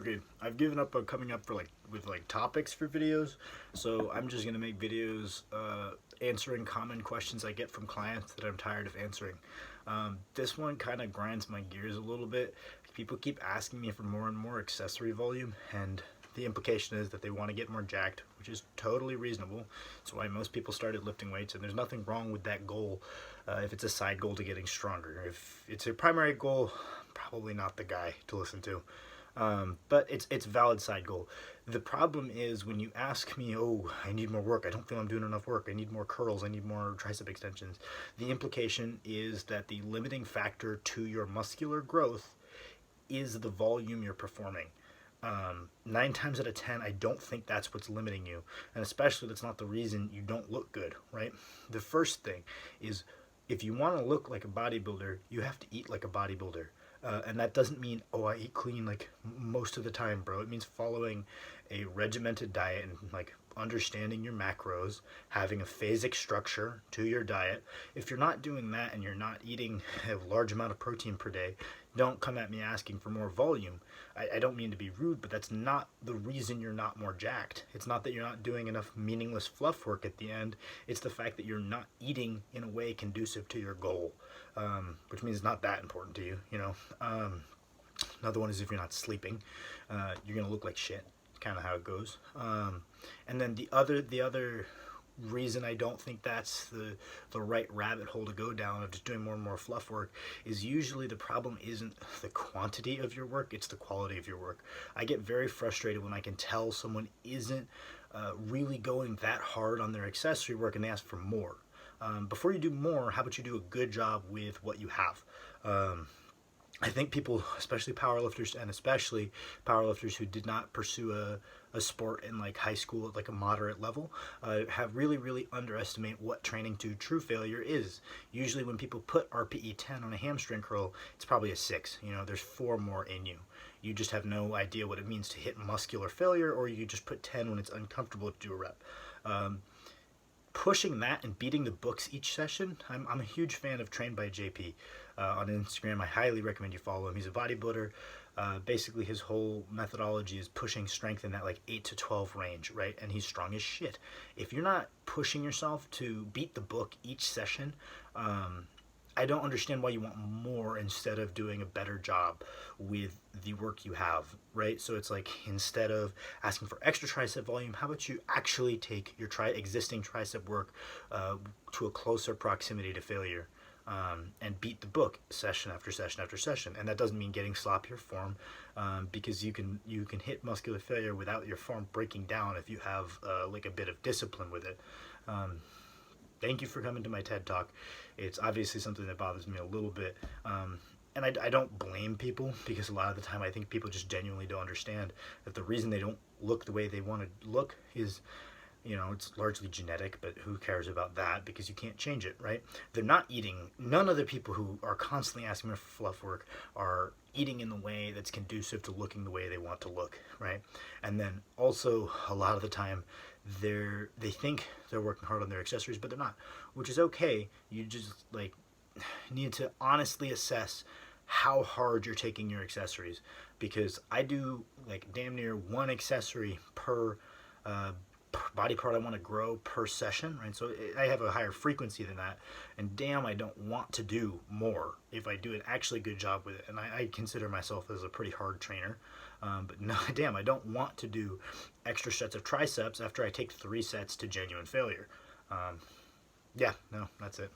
Okay, I've given up on coming up with topics for videos, so I'm just gonna make videos answering common questions I get from clients that I'm tired of answering. This one kind of grinds my gears a little bit. People keep asking me for more and more accessory volume, and the implication is that they want to get more jacked, which is totally reasonable. That's why most people started lifting weights, and there's nothing wrong with that goal if it's a side goal to getting stronger. If it's a primary goal, probably not the guy to listen to. But it's a valid side goal. The problem is when you ask me, oh, I need more work, I don't feel I'm doing enough work, I need more curls, I need more tricep extensions. The implication is that the limiting factor to your muscular growth is the volume you're performing. 9 times out of 10, I don't think that's what's limiting you. And especially that's not the reason you don't look good, right? The first thing is if you want to look like a bodybuilder, you have to eat like a bodybuilder. And that doesn't mean, oh, I eat clean like most of the time, bro. It means following a regimented diet and like understanding your macros, having a phasic structure to your diet. If you're not doing that and you're not eating a large amount of protein per day, don't come at me asking for more volume. I don't mean to be rude, but that's not the reason you're not more jacked. It's not that you're not doing enough meaningless fluff work at the end. It's the fact that you're not eating in a way conducive to your goal, which means it's not that important to you, you know. Another one is if you're not sleeping, you're gonna look like shit. Kind of how it goes. And then the other reason I don't think that's the right rabbit hole to go down of just doing more and more fluff work is usually the problem isn't the quantity of your work, it's the quality of your work. I get very frustrated when I can tell someone isn't really going that hard on their accessory work and they ask for more. Before you do more, how about you do a good job with what you have? I think people, especially powerlifters, and especially powerlifters who did not pursue a sport in like high school at like a moderate level, have really underestimate what training to true failure is. Usually when people put RPE 10 on a hamstring curl, it's probably a 6. You know, there's 4 more in you. You just have no idea what it means to hit muscular failure, or you just put 10 when it's uncomfortable to do a rep. Pushing that and beating the books each session. I'm a huge fan of Trained by JP on Instagram. I highly recommend you follow him. He's a bodybuilder. Basically his whole methodology is pushing strength in that like 8 to 12 range, right? And he's strong as shit. If you're not pushing yourself to beat the book each session, I don't understand why you want more instead of doing a better job with the work you have, right? So it's like instead of asking for extra tricep volume, how about you actually take your existing tricep work to a closer proximity to failure, and beat the book session after session after session. And that doesn't mean getting sloppier form, because you can hit muscular failure without your form breaking down if you have like a bit of discipline with it. Thank you for coming to my TED Talk. It's obviously something that bothers me a little bit. And I don't blame people, because a lot of the time I think people just genuinely don't understand that the reason they don't look the way they want to look is, you know, it's largely genetic, but who cares about that, because you can't change it, right? They're not eating. None of the people who are constantly asking me for fluff work are eating in the way that's conducive to looking the way they want to look, right? And then also a lot of the time they think they're working hard on their accessories, but they're not, which is okay. You just like need to honestly assess how hard you're taking your accessories, because I do like damn near 1 accessory per body part I want to grow per session, right? So I have a higher frequency than that, and damn, I don't want to do more if I do an actually good job with it. And I consider myself as a pretty hard trainer, but no, damn, I don't want to do extra sets of triceps after I take 3 sets to genuine failure. Yeah, no, that's it.